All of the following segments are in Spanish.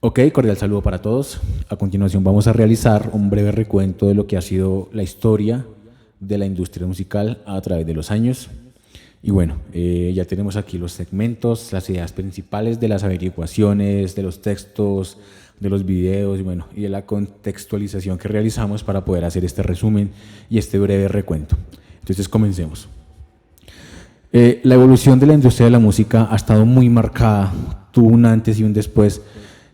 Ok, cordial saludo para todos. A continuación vamos a realizar un breve recuento de lo que ha sido la historia de la industria musical a través de los años. Y bueno, ya tenemos aquí los segmentos, las ideas principales de las averiguaciones, de los textos, de los videos y bueno, y de la contextualización que realizamos para poder hacer este resumen y este breve recuento. Entonces comencemos. La evolución de la industria de la música ha estado muy marcada, tuvo un antes y un después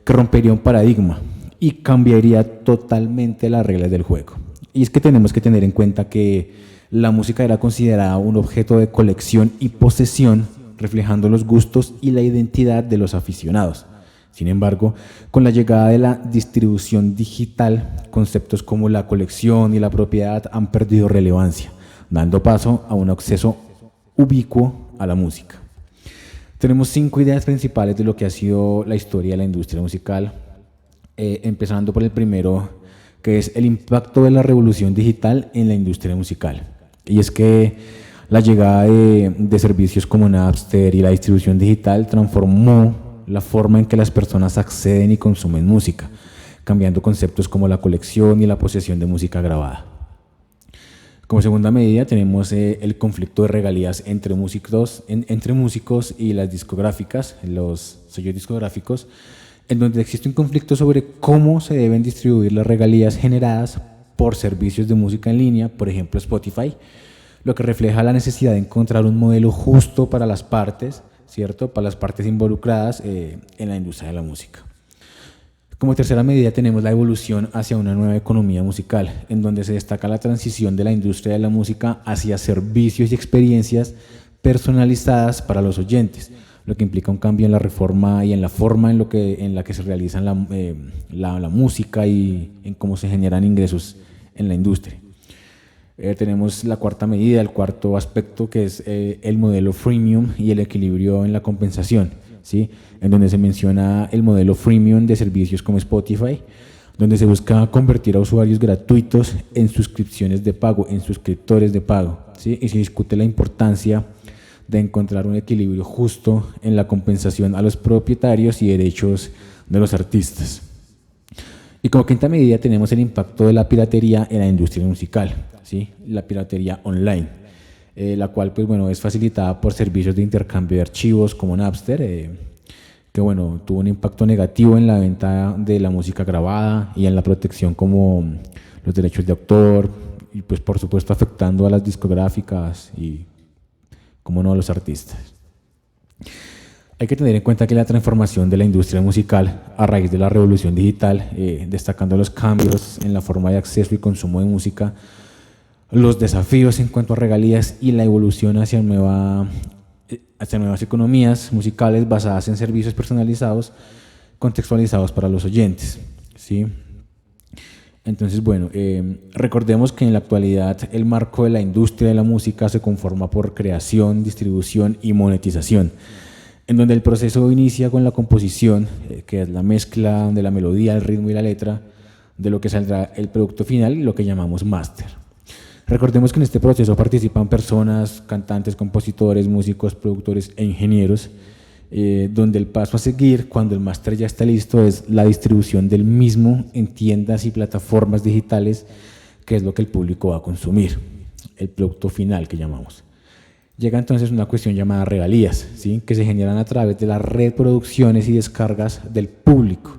que rompería un paradigma y cambiaría totalmente las reglas del juego. Y es que tenemos que tener en cuenta que la música era considerada un objeto de colección y posesión, reflejando los gustos y la identidad de los aficionados. Sin embargo, con la llegada de la distribución digital, conceptos como la colección y la propiedad han perdido relevancia, dando paso a un acceso ubicuo a la música. Tenemos 5 ideas principales de lo que ha sido la historia de la industria musical, empezando por el primero, que es el impacto de la revolución digital en la industria musical. Y es que la llegada de servicios como Napster y la distribución digital transformó la forma en que las personas acceden y consumen música, cambiando conceptos como la colección y la posesión de música grabada. Como segunda medida tenemos el conflicto de regalías entre músicos y las discográficas, los sellos discográficos, en donde existe un conflicto sobre cómo se deben distribuir las regalías generadas por servicios de música en línea, por ejemplo Spotify, lo que refleja la necesidad de encontrar un modelo justo para las partes, ¿cierto? Para las partes involucradas en la industria de la música. Como tercera medida tenemos la evolución hacia una nueva economía musical, en donde se destaca la transición de la industria de la música hacia servicios y experiencias personalizadas para los oyentes, lo que implica un cambio en la reforma y en la forma en la que se realiza la música y en cómo se generan ingresos en la industria. Tenemos la cuarta medida, el cuarto aspecto, que es el modelo freemium y el equilibrio en la compensación, ¿sí? En donde se menciona el modelo freemium de servicios como Spotify, donde se busca convertir a usuarios gratuitos en suscripciones de pago, en suscriptores de pago, ¿sí? Y se discute la importancia de encontrar un equilibrio justo en la compensación a los propietarios y derechos de los artistas. Y como quinta medida tenemos el impacto de la piratería en la industria musical, ¿sí? La piratería online. La cual pues, bueno, es facilitada por servicios de intercambio de archivos como Napster, que bueno, tuvo un impacto negativo en la venta de la música grabada y en la protección como los derechos de autor y pues por supuesto afectando a las discográficas y como no a los artistas. Hay que tener en cuenta que la transformación de la industria musical a raíz de la revolución digital, destacando los cambios en la forma de acceso y consumo de música, los desafíos en cuanto a regalías y la evolución hacia nuevas economías musicales basadas en servicios personalizados, contextualizados para los oyentes, ¿sí? Entonces, bueno, recordemos que en la actualidad el marco de la industria de la música se conforma por creación, distribución y monetización, en donde el proceso inicia con la composición, que es la mezcla de la melodía, el ritmo y la letra, de lo que saldrá el producto final y lo que llamamos máster. Recordemos que en este proceso participan personas, cantantes, compositores, músicos, productores e ingenieros, donde el paso a seguir cuando el máster ya está listo es la distribución del mismo en tiendas y plataformas digitales, que es lo que el público va a consumir, el producto final que llamamos. Llega entonces una cuestión llamada regalías, ¿sí? Que se generan a través de las reproducciones y descargas del público.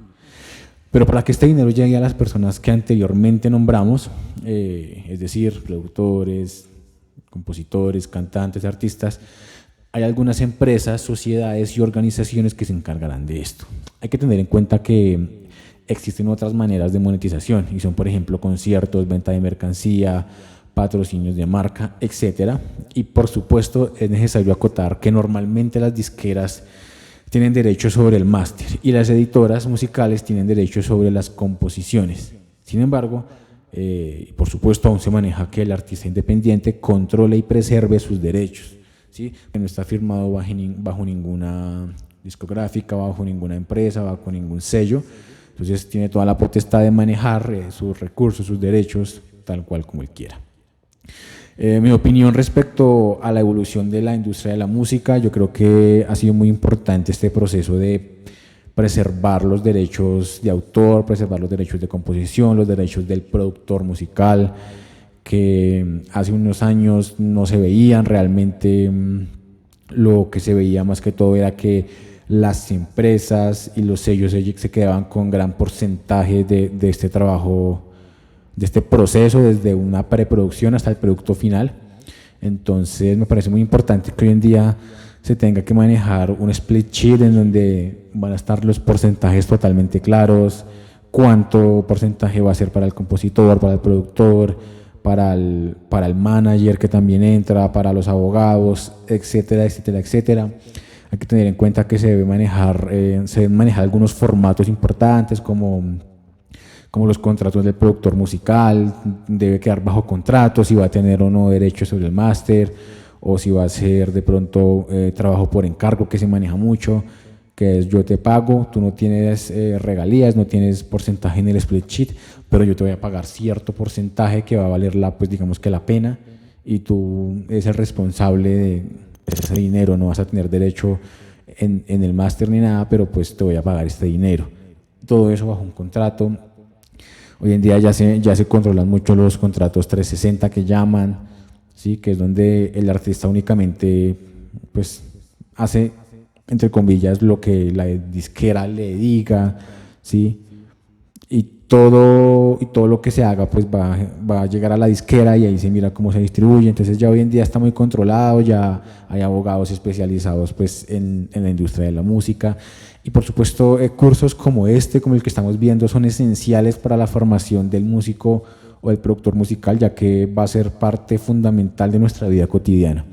Pero para que este dinero llegue a las personas que anteriormente nombramos, es decir, productores, compositores, cantantes, artistas, hay algunas empresas, sociedades y organizaciones que se encargarán de esto. Hay que tener en cuenta que existen otras maneras de monetización y son, por ejemplo, conciertos, venta de mercancía, patrocinios de marca, etcétera. Y por supuesto es necesario acotar que normalmente las disqueras tienen derechos sobre el máster y las editoras musicales tienen derechos sobre las composiciones. Sin embargo, por supuesto aún se maneja que el artista independiente controle y preserve sus derechos, ¿sí? Que no está firmado bajo ninguna discográfica, bajo ninguna empresa, bajo ningún sello. Entonces tiene toda la potestad de manejar sus recursos, sus derechos, tal cual como él quiera. Mi opinión respecto a la evolución de la industria de la música, yo creo que ha sido muy importante este proceso de preservar los derechos de autor, preservar los derechos de composición, los derechos del productor musical, que hace unos años no se veían realmente. Lo que se veía más que todo era que las empresas y los sellos se quedaban con gran porcentaje de este trabajo, de este proceso, desde una preproducción hasta el producto final. Entonces me parece muy importante que hoy en día se tenga que manejar un split sheet en donde van a estar los porcentajes totalmente claros, cuánto porcentaje va a ser para el compositor, para el productor, para el manager que también entra, para los abogados, etcétera, etcétera, etcétera. Hay que tener en cuenta que se deben manejar algunos formatos importantes como los contratos del productor musical, debe quedar bajo contrato, si va a tener o no derechos sobre el máster, o si va a ser de pronto trabajo por encargo, que se maneja mucho, que es yo te pago, tú no tienes regalías, no tienes porcentaje en el split sheet, pero yo te voy a pagar cierto porcentaje que va a valer pues digamos que la pena, y tú eres el responsable de ese dinero, no vas a tener derecho en el máster ni nada, pero pues te voy a pagar este dinero. Todo eso bajo un contrato. Hoy en día ya se controlan mucho los contratos 360 que llaman, ¿sí? Que es donde el artista únicamente pues hace, entre comillas, lo que la disquera le diga, ¿sí? Y todo lo que se haga pues va a llegar a la disquera y ahí se mira cómo se distribuye. Entonces ya hoy en día está muy controlado, ya hay abogados especializados pues en la industria de la música. Y por supuesto cursos como como el que estamos viendo, son esenciales para la formación del músico o del productor musical, ya que va a ser parte fundamental de nuestra vida cotidiana.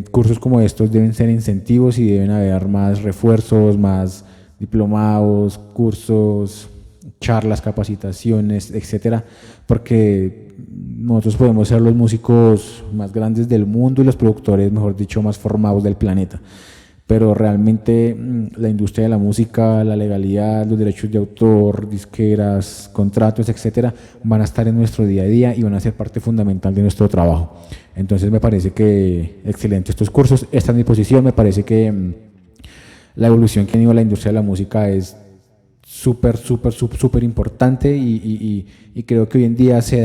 Cursos como estos deben ser incentivos y deben haber más refuerzos, más diplomados, cursos, charlas, capacitaciones, etcétera, porque nosotros podemos ser los músicos más grandes del mundo y los productores, mejor dicho, más formados del planeta, pero realmente la industria de la música, la legalidad, los derechos de autor, disqueras, contratos, etcétera, van a estar en nuestro día a día y van a ser parte fundamental de nuestro trabajo. Entonces me parece que excelente estos cursos. Esta es mi posición. Me parece que la evolución que ha tenido la industria de la música es súper importante, y creo que hoy en día se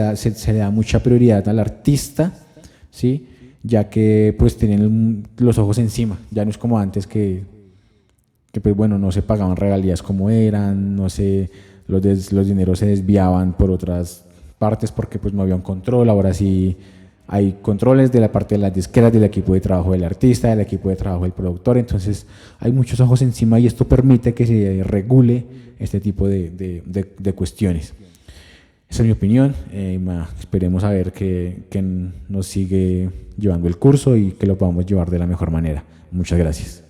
le da mucha prioridad al artista, ¿sí? Ya que pues tienen los ojos encima. Ya no es como antes que pues bueno, no se pagaban regalías como eran, no sé, los dineros se desviaban por otras partes porque pues no había un control. Ahora sí hay controles de la parte de las disqueras, del equipo de trabajo del artista, del equipo de trabajo del productor. Entonces hay muchos ojos encima y esto permite que se regule este tipo de cuestiones. Esa es mi opinión. Esperemos a ver que nos sigue llevando el curso y que lo podamos llevar de la mejor manera. Muchas gracias.